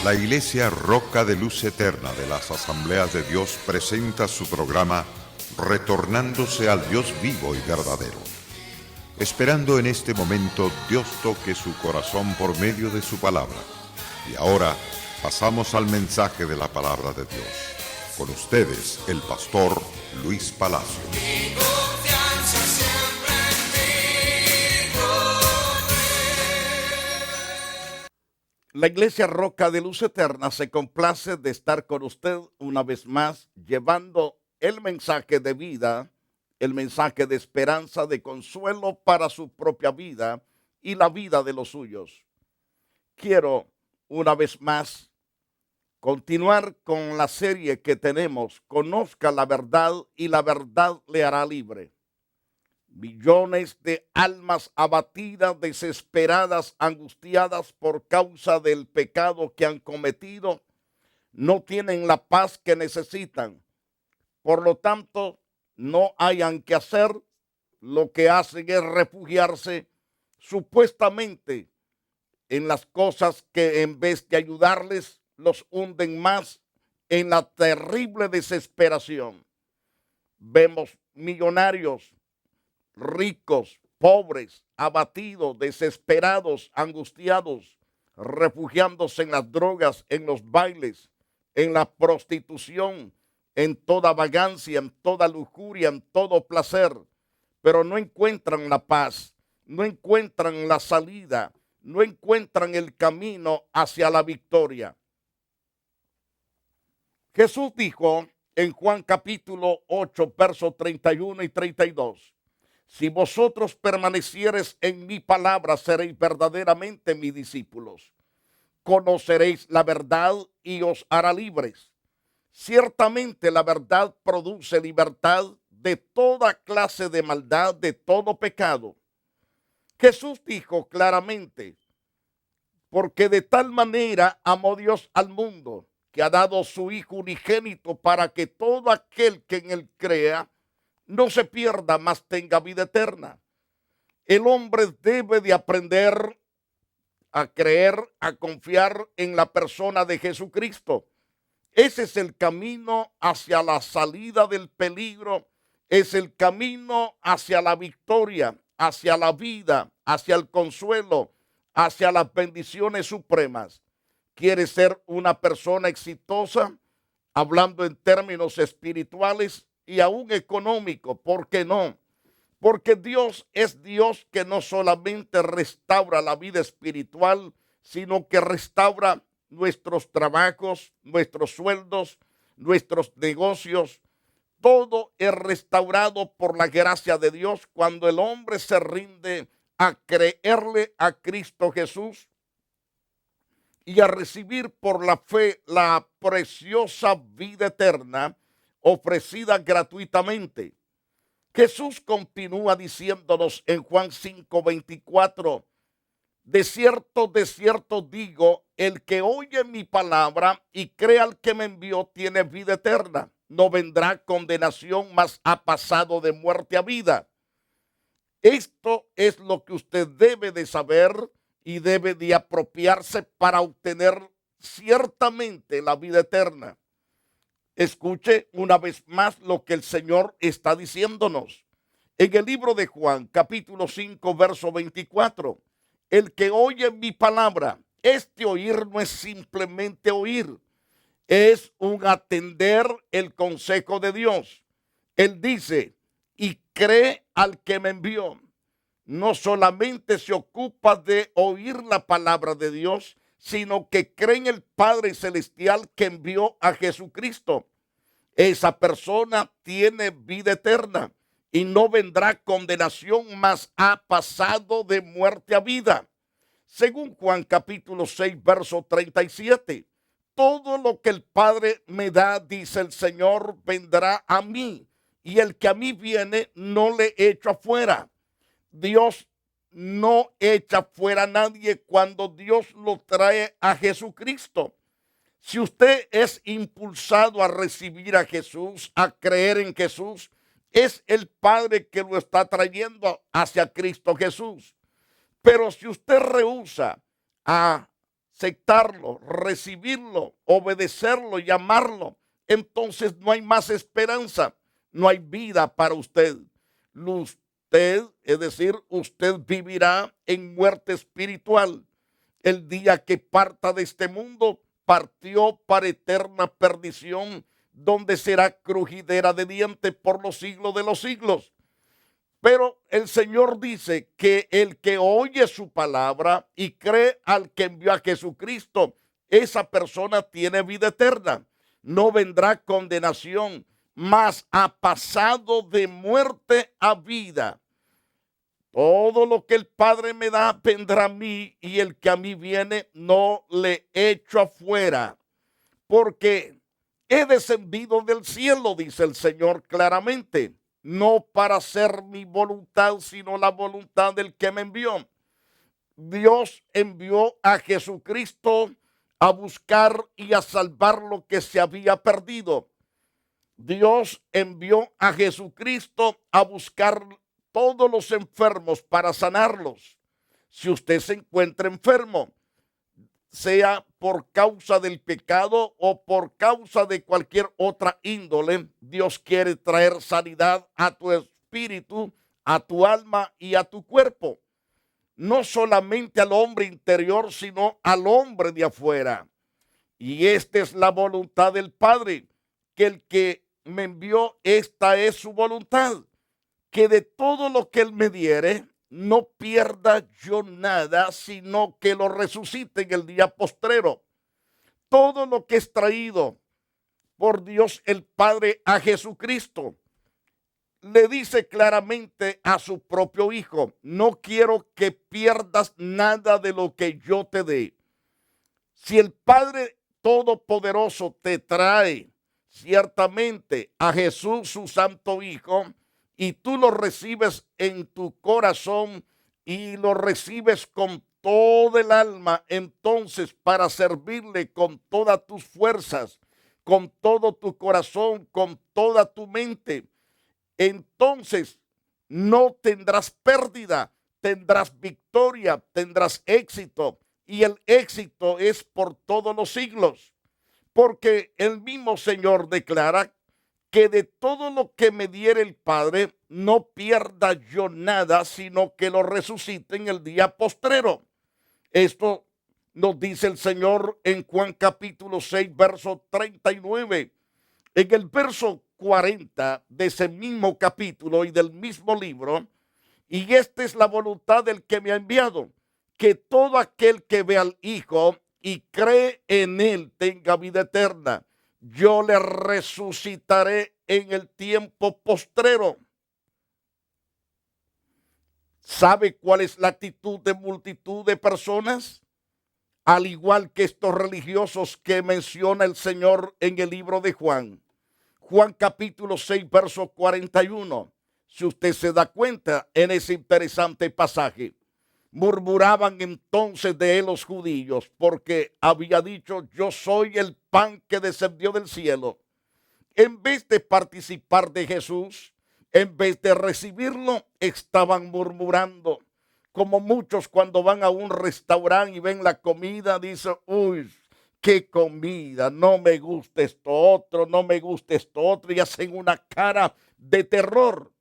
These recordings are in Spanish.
La Iglesia Roca de Luz Eterna de las Asambleas de Dios presenta su programa Retornándose al Dios vivo y verdadero. Esperando en este momento Dios toque su corazón por medio de su palabra. Y ahora pasamos al mensaje de la palabra de Dios. Con ustedes, el pastor Luis Palacio. La Iglesia Roca de Luz Eterna se complace de estar con usted una vez más, llevando el mensaje de vida, el mensaje de esperanza, de consuelo para su propia vida y la vida de los suyos. Quiero una vez más continuar con la serie que tenemos, Conozca la verdad y la verdad le hará libre. Millones de almas abatidas, desesperadas, angustiadas por causa del pecado que han cometido, no tienen la paz que necesitan. Por lo tanto, no hayan que hacer, lo que hacen es refugiarse supuestamente en las cosas que en vez de ayudarles, los hunden más en la terrible desesperación. Vemos millonarios, ricos, pobres, abatidos, desesperados, angustiados, refugiándose en las drogas, en los bailes, en la prostitución, en toda vagancia, en toda lujuria, en todo placer, pero no encuentran la paz, no encuentran la salida, no encuentran el camino hacia la victoria. Jesús dijo en Juan capítulo 8, versos 31 y 32, si vosotros permaneciereis en mi palabra, seréis verdaderamente mis discípulos. Conoceréis la verdad y os hará libres. Ciertamente la verdad produce libertad de toda clase de maldad, de todo pecado. Jesús dijo claramente, porque de tal manera amó Dios al mundo, que ha dado su Hijo unigénito para que todo aquel que en él crea no se pierda, mas tenga vida eterna. El hombre debe de aprender a creer, a confiar en la persona de Jesucristo. Ese es el camino hacia la salida del peligro, es el camino hacia la victoria, hacia la vida, hacia el consuelo, hacia las bendiciones supremas. ¿Quieres ser una persona exitosa? Hablando en términos espirituales y aún económico, ¿por qué no? Porque Dios es Dios que no solamente restaura la vida espiritual, sino que restaura nuestros trabajos, nuestros sueldos, nuestros negocios. Todo es restaurado por la gracia de Dios cuando el hombre se rinde a creerle a Cristo Jesús y a recibir por la fe la preciosa vida eterna ofrecida gratuitamente. Jesús continúa diciéndonos en Juan 5:24, de cierto digo, el que oye mi palabra y cree al que me envió tiene vida eterna. No vendrá condenación, mas ha pasado de muerte a vida. Esto es lo que usted debe de saber y debe de apropiarse para obtener ciertamente la vida eterna. Escuche una vez más lo que el Señor está diciéndonos. En el libro de Juan, capítulo 5, verso 24, el que oye mi palabra, este oír no es simplemente oír, es un atender el consejo de Dios. Él dice, y cree al que me envió. No solamente se ocupa de oír la palabra de Dios, sino que cree en el Padre Celestial que envió a Jesucristo. Esa persona tiene vida eterna y no vendrá condenación, mas ha pasado de muerte a vida. Según Juan capítulo 6, verso 37, todo lo que el Padre me da, dice el Señor, vendrá a mí, y el que a mí viene no le echo afuera. Dios no echa fuera a nadie cuando Dios lo trae a Jesucristo. Si usted es impulsado a recibir a Jesús, a creer en Jesús, es el Padre que lo está trayendo hacia Cristo Jesús. Pero si usted rehúsa a aceptarlo, recibirlo, obedecerlo y amarlo, entonces no hay más esperanza, no hay vida para usted. Usted, es decir, usted vivirá en muerte espiritual. El día que parta de este mundo, partió para eterna perdición, donde será crujidera de dientes por los siglos de los siglos. Pero el Señor dice que el que oye su palabra y cree al que envió a Jesucristo, esa persona tiene vida eterna. No vendrá condenación, mas ha pasado de muerte a vida. Todo lo que el Padre me da vendrá a mí, y el que a mí viene no le echo afuera, porque he descendido del cielo, dice el Señor claramente, no para hacer mi voluntad, sino la voluntad del que me envió. Dios envió a Jesucristo a buscar y a salvar lo que se había perdido. Dios envió a Jesucristo a buscar todos los enfermos para sanarlos. Si usted se encuentra enfermo, sea por causa del pecado o por causa de cualquier otra índole, Dios quiere traer sanidad a tu espíritu, a tu alma y a tu cuerpo. No solamente al hombre interior, sino al hombre de afuera. Y esta es la voluntad del Padre, que el que me envió, esta es su voluntad, que de todo lo que Él me diere, no pierda yo nada, sino que lo resucite en el día postrero. Todo lo que es traído por Dios el Padre a Jesucristo, le dice claramente a su propio Hijo: no quiero que pierdas nada de lo que yo te dé. Si el Padre Todopoderoso te trae ciertamente a Jesús, su Santo Hijo, y tú lo recibes en tu corazón y lo recibes con todo el alma, entonces para servirle con todas tus fuerzas, con todo tu corazón, con toda tu mente, entonces no tendrás pérdida, tendrás victoria, tendrás éxito, y el éxito es por todos los siglos, porque el mismo Señor declara que de todo lo que me diere el Padre, no pierda yo nada, sino que lo resucite en el día postrero. Esto nos dice el Señor en Juan capítulo 6, verso 39. En el verso 40 de ese mismo capítulo y del mismo libro: y esta es la voluntad del que me ha enviado, que todo aquel que ve al Hijo y cree en Él tenga vida eterna. Yo le resucitaré en el tiempo postrero. ¿Sabe cuál es la actitud de multitud de personas? Al igual que estos religiosos que menciona el Señor en el libro de Juan. Juan capítulo 6, verso 41. Si usted se da cuenta en ese interesante pasaje, murmuraban entonces de él los judíos, porque había dicho: yo soy el pan que descendió del cielo. En vez de participar de Jesús, en vez de recibirlo, estaban murmurando. Como muchos cuando van a un restaurante y ven la comida, dicen: uy, qué comida, no me gusta esto otro, no me gusta esto otro, y hacen una cara de terror.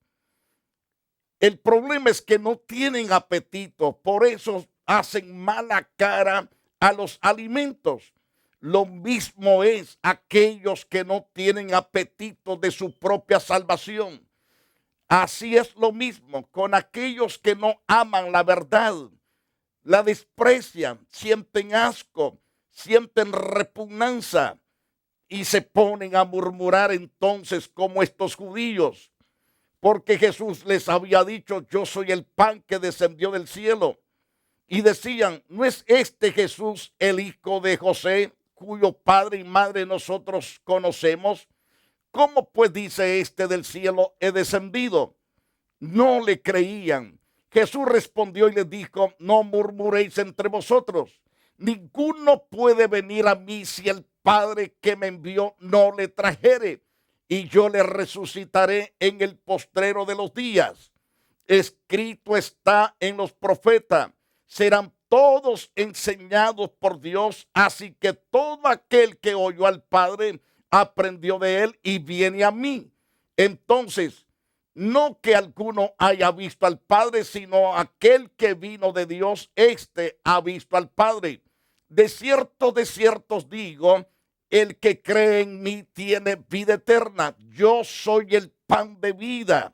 El problema es que no tienen apetito, por eso hacen mala cara a los alimentos. Lo mismo es aquellos que no tienen apetito de su propia salvación. Así es lo mismo con aquellos que no aman la verdad, la desprecian, sienten asco, sienten repugnancia y se ponen a murmurar entonces como estos judíos. Porque Jesús les había dicho: yo soy el pan que descendió del cielo. Y decían: ¿no es este Jesús el hijo de José, cuyo padre y madre nosotros conocemos? ¿Cómo pues dice este: del cielo he descendido? No le creían. Jesús respondió y les dijo: no murmuréis entre vosotros. Ninguno puede venir a mí si el Padre que me envió no le trajere, y yo le resucitaré en el postrero de los días. Escrito está en los profetas: serán todos enseñados por Dios, así que todo aquel que oyó al Padre aprendió de él y viene a mí. Entonces, no que alguno haya visto al Padre, sino aquel que vino de Dios, este ha visto al Padre. De cierto os digo, el que cree en mí tiene vida eterna. Yo soy el pan de vida.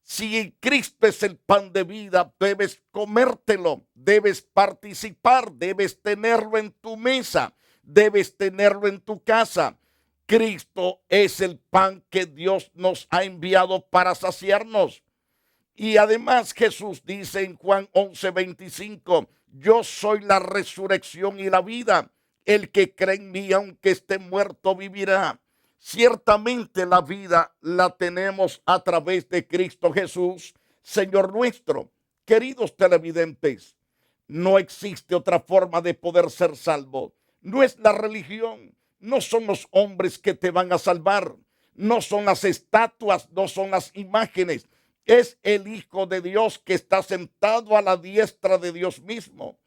Si Cristo es el pan de vida, debes comértelo, debes participar, debes tenerlo en tu mesa, debes tenerlo en tu casa. Cristo es el pan que Dios nos ha enviado para saciarnos. Y además Jesús dice en Juan 11:25, yo soy la resurrección y la vida. El que cree en mí, aunque esté muerto, vivirá. Ciertamente la vida la tenemos a través de Cristo Jesús, Señor nuestro. Queridos televidentes, no existe otra forma de poder ser salvo. No es la religión, no son los hombres que te van a salvar, no son las estatuas, no son las imágenes. Es el Hijo de Dios que está sentado a la diestra de Dios mismo.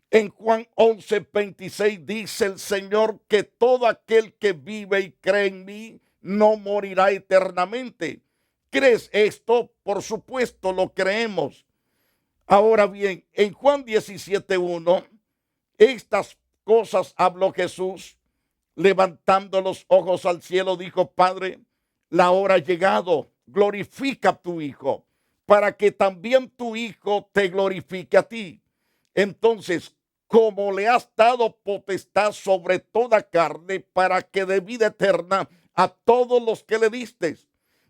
En Juan 11:26 dice el Señor que todo aquel que vive y cree en mí no morirá eternamente. ¿Crees esto? Por supuesto lo creemos. Ahora bien, en Juan 17:1, estas cosas habló Jesús, levantando los ojos al cielo, dijo, Padre, la hora ha llegado, glorifica a tu Hijo, para que también tu Hijo te glorifique a ti. Entonces, como le has dado potestad sobre toda carne, para que dé vida eterna a todos los que le diste.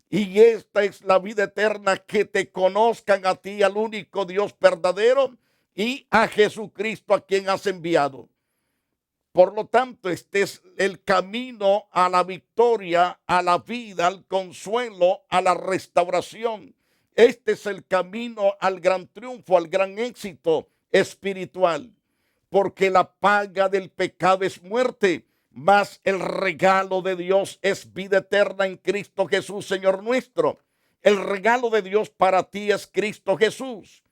Y esta es la vida eterna, que te conozcan a ti, al único Dios verdadero, y a Jesucristo a quien has enviado. Por lo tanto, este es el camino a la victoria, a la vida, al consuelo, a la restauración. Este es el camino al gran triunfo, al gran éxito espiritual. Porque la paga del pecado es muerte, mas el regalo de Dios es vida eterna en Cristo Jesús, Señor nuestro. El regalo de Dios para ti es Cristo Jesús.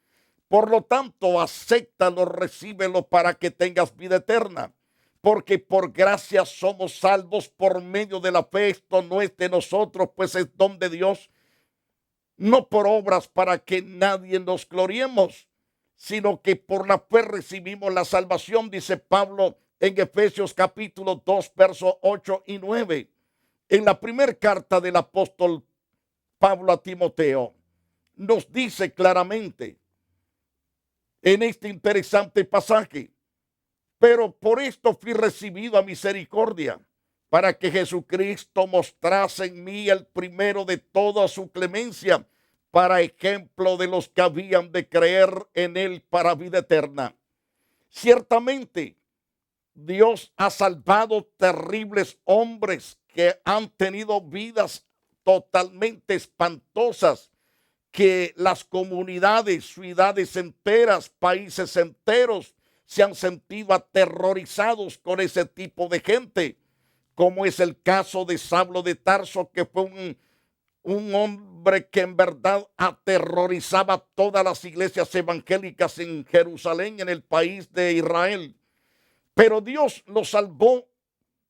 Por lo tanto, acéptalo, recíbelo para que tengas vida eterna. Porque por gracia somos salvos por medio de la fe. Esto no es de nosotros, pues es don de Dios. No por obras para que nadie nos gloriemos, sino que por la fe recibimos la salvación, dice Pablo en Efesios capítulo 2, versos 8 y 9. En la primera carta del apóstol Pablo a Timoteo, nos dice claramente en este interesante pasaje, pero por esto fui recibido a misericordia, para que Jesucristo mostrase en mí el primero de toda su clemencia, para ejemplo de los que habían de creer en él para vida eterna. Ciertamente, Dios ha salvado terribles hombres que han tenido vidas totalmente espantosas, que las comunidades, ciudades enteras, países enteros se han sentido aterrorizados con ese tipo de gente, como es el caso de Saulo de Tarso, que fue un hombre que en verdad aterrorizaba todas las iglesias evangélicas en Jerusalén, en el país de Israel. Pero Dios lo salvó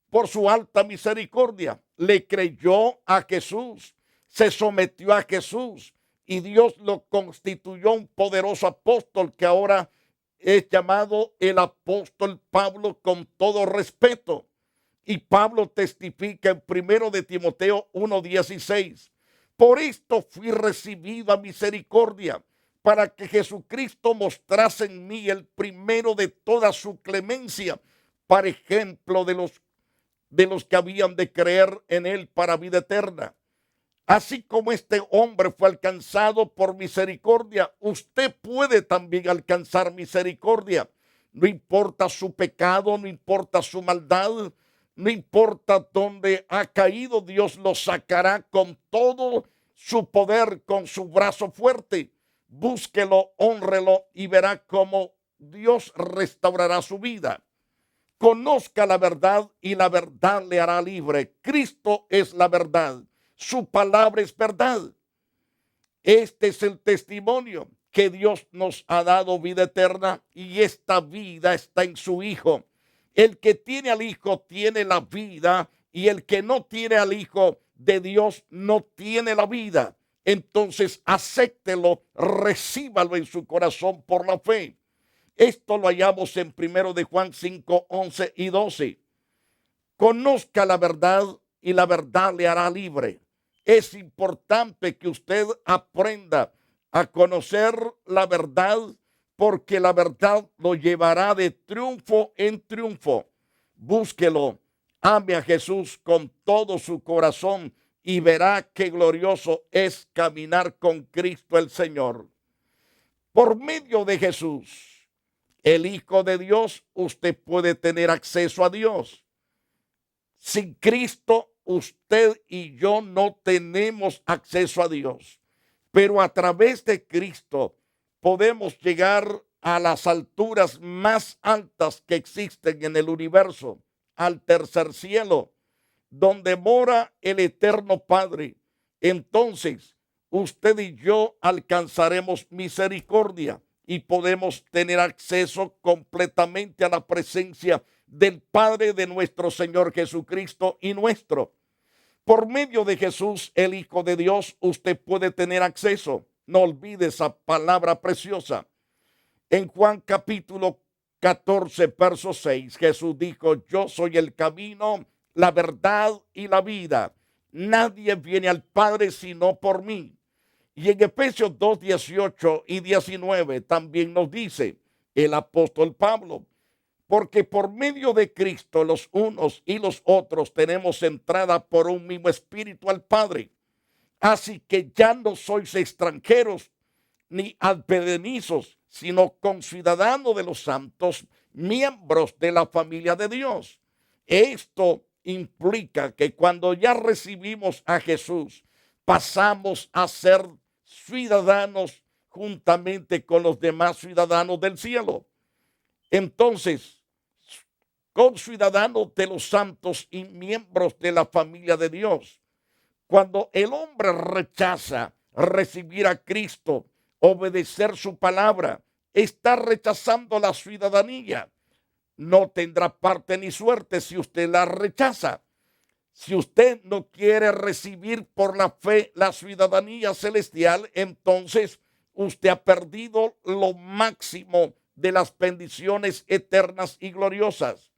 por su alta misericordia. Le creyó a Jesús, se sometió a Jesús y Dios lo constituyó un poderoso apóstol, que ahora es llamado el apóstol Pablo con todo respeto. Y Pablo testifica en 1 de Timoteo 1:16. Por esto fui recibido a misericordia, para que Jesucristo mostrase en mí el primero de toda su clemencia, para ejemplo de los que habían de creer en él para vida eterna. Así como este hombre fue alcanzado por misericordia, usted puede también alcanzar misericordia. No importa su pecado, no importa su maldad, no importa dónde ha caído, Dios lo sacará con todo su poder, con su brazo fuerte. Búsquelo, hónrelo y verá cómo Dios restaurará su vida. Conozca la verdad y la verdad le hará libre. Cristo es la verdad. Su palabra es verdad. Este es el testimonio que Dios nos ha dado vida eterna y esta vida está en su Hijo. El que tiene al Hijo tiene la vida y el que no tiene al Hijo de Dios no tiene la vida. Entonces acéptelo, recíbalo en su corazón por la fe. Esto lo hallamos en 1 de Juan 5, 11 y 12. Conozca la verdad y la verdad le hará libre. Es importante que usted aprenda a conocer la verdad porque la verdad lo llevará de triunfo en triunfo. Búsquelo, ame a Jesús con todo su corazón y verá qué glorioso es caminar con Cristo el Señor. Por medio de Jesús, el Hijo de Dios, usted puede tener acceso a Dios. Sin Cristo, usted y yo no tenemos acceso a Dios. Pero a través de Cristo podemos llegar a las alturas más altas que existen en el universo, al tercer cielo, donde mora el eterno Padre. Entonces, usted y yo alcanzaremos misericordia y podemos tener acceso completamente a la presencia del Padre de nuestro Señor Jesucristo y nuestro. Por medio de Jesús, el Hijo de Dios, usted puede tener acceso. No olvide esa palabra preciosa. En Juan capítulo 14, verso 6, Jesús dijo, yo soy el camino, la verdad y la vida. Nadie viene al Padre sino por mí. Y en Efesios 2, 18 y 19 también nos dice el apóstol Pablo, porque por medio de Cristo los unos y los otros tenemos entrada por un mismo espíritu al Padre. Así que ya no sois extranjeros ni advenedizos, sino conciudadanos de los santos, miembros de la familia de Dios. Esto implica que cuando ya recibimos a Jesús, pasamos a ser ciudadanos juntamente con los demás ciudadanos del cielo. Entonces, conciudadanos de los santos y miembros de la familia de Dios. Cuando el hombre rechaza recibir a Cristo, obedecer su palabra, está rechazando la ciudadanía. No tendrá parte ni suerte si usted la rechaza. Si usted no quiere recibir por la fe la ciudadanía celestial, entonces usted ha perdido lo máximo de las bendiciones eternas y gloriosas.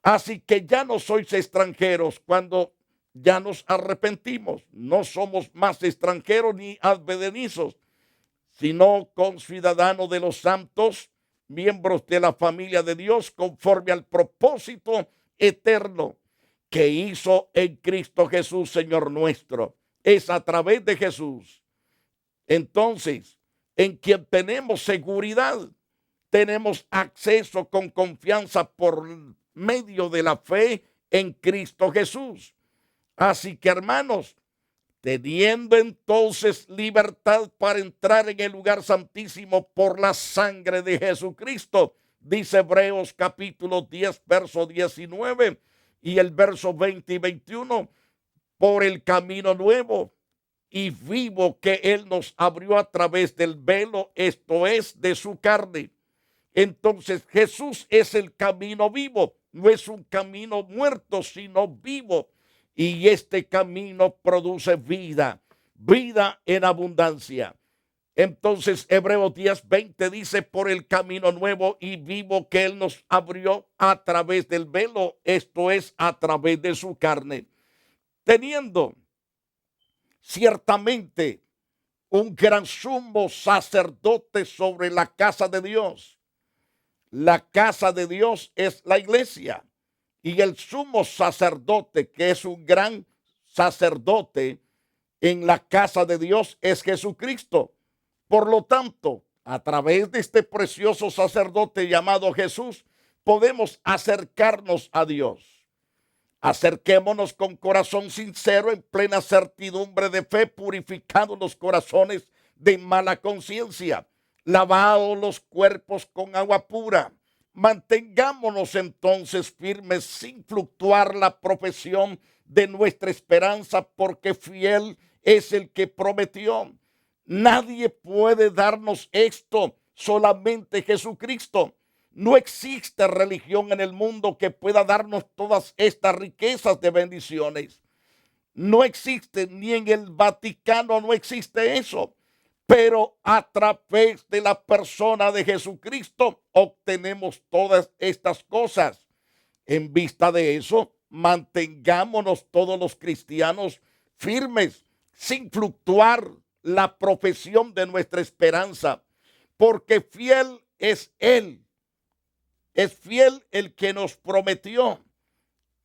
Así que ya no sois extranjeros cuando ya nos arrepentimos. No somos más extranjeros ni advenedizos, sino conciudadanos de los santos, miembros de la familia de Dios, conforme al propósito eterno que hizo en Cristo Jesús, Señor nuestro. Es a través de Jesús, entonces, en quien tenemos seguridad, tenemos acceso con confianza por medio de la fe en Cristo Jesús. Así que, hermanos, teniendo entonces libertad para entrar en el lugar santísimo por la sangre de Jesucristo, dice Hebreos capítulo 10, verso 19 y el verso 20 y 21, por el camino nuevo y vivo que Él nos abrió a través del velo, esto es, de su carne. Entonces Jesús es el camino vivo, no es un camino muerto, sino vivo. Y este camino produce vida, vida en abundancia. Entonces Hebreos 10, 20 dice, por el camino nuevo y vivo que Él nos abrió a través del velo, esto es, a través de su carne. Teniendo ciertamente un gran sumo sacerdote sobre la casa de Dios. La casa de Dios es la iglesia. Y el sumo sacerdote, que es un gran sacerdote en la casa de Dios, es Jesucristo. Por lo tanto, a través de este precioso sacerdote llamado Jesús, podemos acercarnos a Dios. Acerquémonos con corazón sincero, en plena certidumbre de fe, purificados los corazones de mala conciencia, lavados los cuerpos con agua pura. Mantengámonos entonces firmes sin fluctuar la profesión de nuestra esperanza, porque fiel es el que prometió. Nadie puede darnos esto, solamente Jesucristo. No existe religión en el mundo que pueda darnos todas estas riquezas de bendiciones. No existe, ni en el Vaticano no existe eso. Pero a través de la persona de Jesucristo obtenemos todas estas cosas. En vista de eso, mantengámonos todos los cristianos firmes, sin fluctuar la profesión de nuestra esperanza, porque fiel es Él. Es fiel el que nos prometió.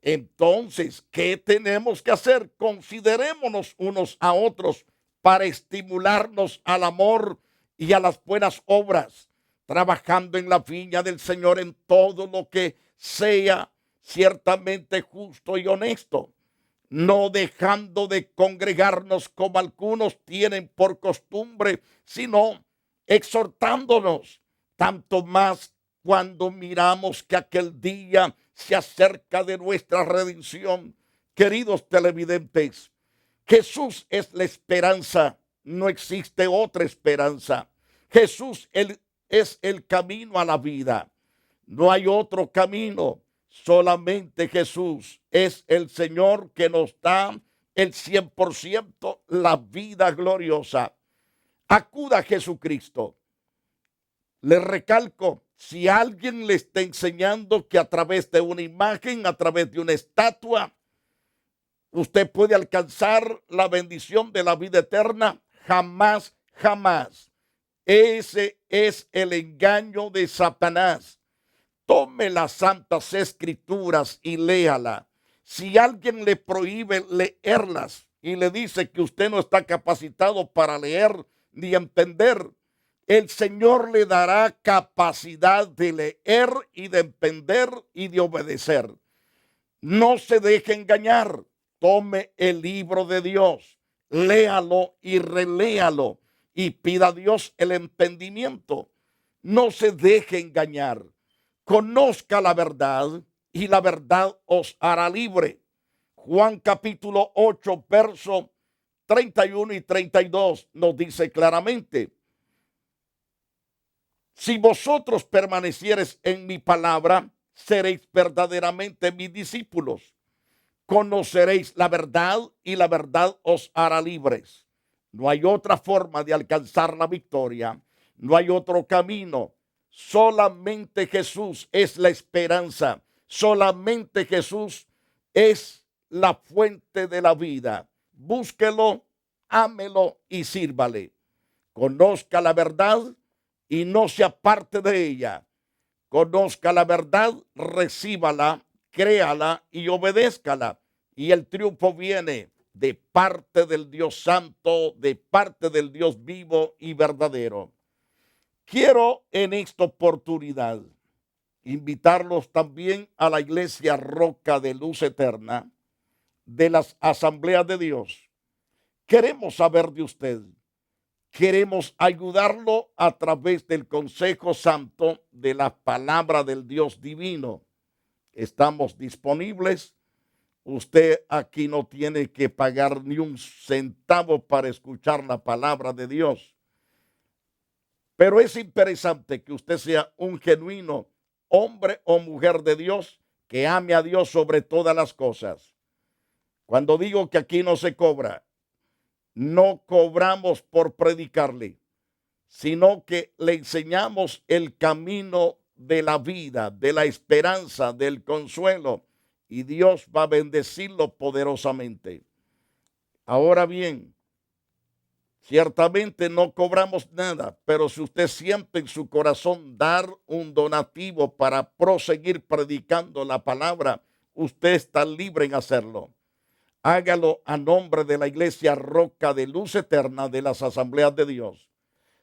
Entonces, ¿qué tenemos que hacer? Considerémonos unos a otros para estimularnos al amor y a las buenas obras, trabajando en la viña del Señor en todo lo que sea ciertamente justo y honesto, no dejando de congregarnos como algunos tienen por costumbre, sino exhortándonos, tanto más cuando miramos que aquel día se acerca de nuestra redención. Queridos televidentes, Jesús es la esperanza, no existe otra esperanza. Jesús es el camino a la vida, no hay otro camino. Solamente Jesús es el Señor que nos da el 100% la vida gloriosa. Acuda a Jesucristo. Le recalco, si alguien le está enseñando que a través de una imagen, a través de una estatua, usted puede alcanzar la bendición de la vida eterna, jamás, jamás. Ese es el engaño de Satanás. Tome las santas escrituras y léala. Si alguien le prohíbe leerlas y le dice que usted no está capacitado para leer ni entender, el Señor le dará capacidad de leer y de entender y de obedecer. No se deje engañar. Tome el libro de Dios, léalo y reléalo y pida a Dios el entendimiento. No se deje engañar. Conozca la verdad y la verdad os hará libre. Juan capítulo 8, verso 31 y 32 nos dice claramente: si vosotros permaneciereis en mi palabra, seréis verdaderamente mis discípulos. Conoceréis la verdad y la verdad os hará libres. No hay otra forma de alcanzar la victoria. No hay otro camino. Solamente Jesús es la esperanza. Solamente Jesús es la fuente de la vida. Búsquelo, ámelo y sírvale. Conozca la verdad y no se aparte de ella. Conozca la verdad, recíbala, créala y obedézcala. Y el triunfo viene de parte del Dios Santo, de parte del Dios vivo y verdadero. Quiero en esta oportunidad invitarlos también a la iglesia Roca de Luz Eterna de las Asambleas de Dios. Queremos saber de usted. Queremos ayudarlo a través del consejo santo de la palabra del Dios divino. Estamos disponibles. Usted aquí no tiene que pagar ni un centavo para escuchar la palabra de Dios. Pero es interesante que usted sea un genuino hombre o mujer de Dios que ame a Dios sobre todas las cosas. Cuando digo que aquí no se cobra, no cobramos por predicarle, sino que le enseñamos el camino de la vida, de la esperanza, del consuelo, y Dios va a bendecirlo poderosamente. Ahora bien, ciertamente no cobramos nada, pero si usted siente en su corazón dar un donativo para proseguir predicando la palabra, usted está libre en hacerlo. Hágalo a nombre de la iglesia Roca de Luz Eterna de las Asambleas de Dios.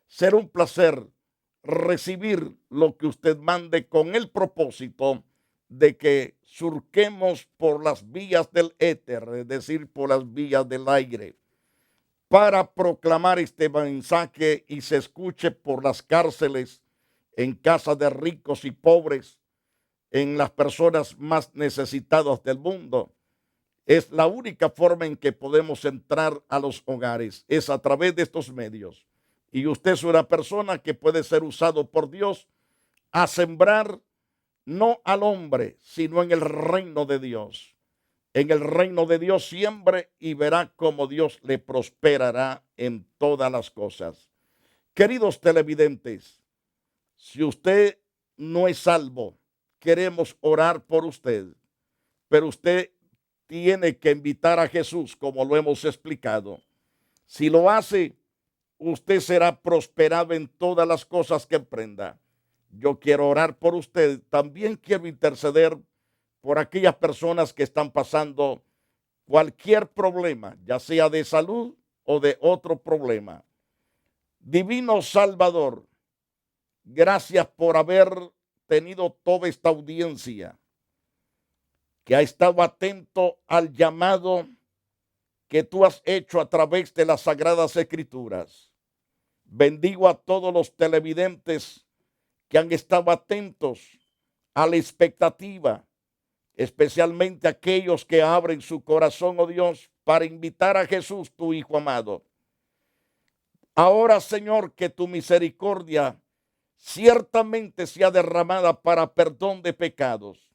Será un placer recibir lo que usted mande con el propósito de que surquemos por las vías del éter, es decir, por las vías del aire, para proclamar este mensaje y se escuche por las cárceles, en casas de ricos y pobres, en las personas más necesitadas del mundo, Es la única forma en que podemos entrar a los hogares, es a través de estos medios. Y usted es una persona que puede ser usado por Dios a sembrar no al hombre, sino en el reino de Dios. En el reino de Dios siembre y verá cómo Dios le prosperará en todas las cosas. Queridos televidentes, si usted no es salvo, queremos orar por usted, pero usted tiene que invitar a Jesús, como lo hemos explicado. Si lo hace, usted será prosperado en todas las cosas que emprenda. Yo quiero orar por usted. También quiero interceder por aquellas personas que están pasando cualquier problema, ya sea de salud o de otro problema. Divino Salvador, gracias por haber tenido toda esta audiencia que ha estado atento al llamado que tú has hecho a través de las Sagradas Escrituras. Bendigo a todos los televidentes que han estado atentos a la expectativa, especialmente aquellos que abren su corazón, oh Dios, para invitar a Jesús, tu Hijo amado. Ahora, Señor, que tu misericordia ciertamente sea derramada para perdón de pecados,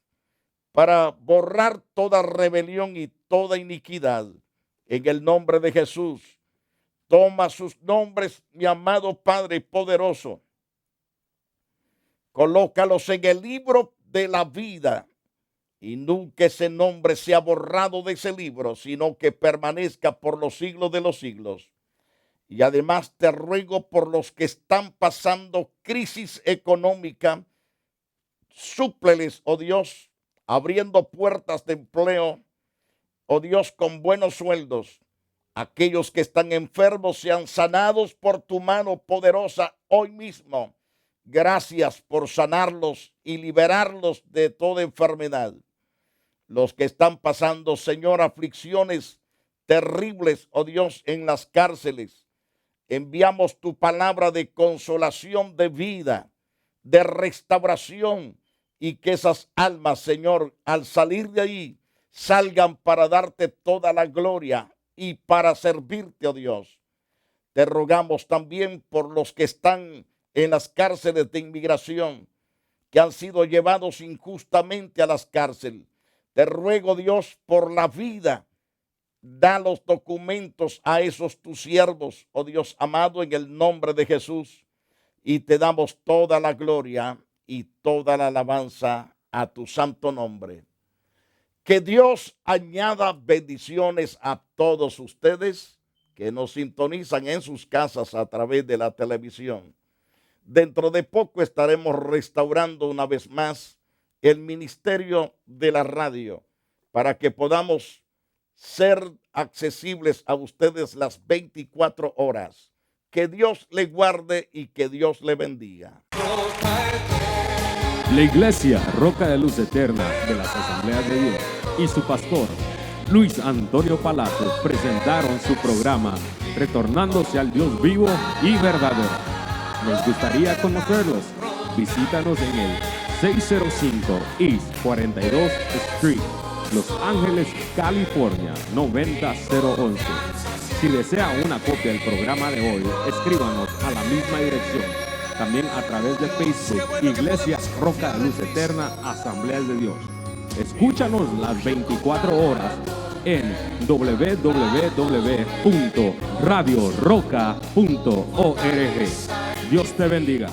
para borrar toda rebelión y toda iniquidad. En el nombre de Jesús, toma sus nombres, mi amado Padre poderoso. Colócalos en el libro de la vida y nunca ese nombre sea borrado de ese libro, sino que permanezca por los siglos de los siglos. Y además te ruego por los que están pasando crisis económica, súpleles, oh Dios, abriendo puertas de empleo, oh Dios, con buenos sueldos. Aquellos que están enfermos sean sanados por tu mano poderosa hoy mismo. Gracias por sanarlos y liberarlos de toda enfermedad. Los que están pasando, Señor, aflicciones terribles, oh Dios, en las cárceles, enviamos tu palabra de consolación, de vida, de restauración, y que esas almas, Señor, al salir de ahí, salgan para darte toda la gloria y para servirte, oh Dios. Te rogamos también por los que están en las cárceles de inmigración, que han sido llevados injustamente a las cárceles. Te ruego, Dios, por la vida. Da los documentos a esos tus siervos, oh Dios amado, en el nombre de Jesús. Y te damos toda la gloria y toda la alabanza a tu santo nombre. Que Dios añada bendiciones a todos ustedes que nos sintonizan en sus casas a través de la televisión. Dentro de poco estaremos restaurando una vez más el ministerio de la radio para que podamos ser accesibles a ustedes las 24 horas. Que Dios le guarde y que Dios le bendiga. La Iglesia Roca de Luz Eterna de las Asambleas de Dios y su pastor Luis Antonio Palacios presentaron su programa Retornándose al Dios vivo y verdadero. Nos gustaría conocerlos. Visítanos en el 605 East 42 Street, Los Ángeles, California 90011. Si desea una copia del programa de hoy, escríbanos a la misma dirección. También a través de Facebook, Iglesia Roca de Luz Eterna, Asambleas de Dios. Escúchanos las 24 horas en www.radioroca.org. Dios te bendiga.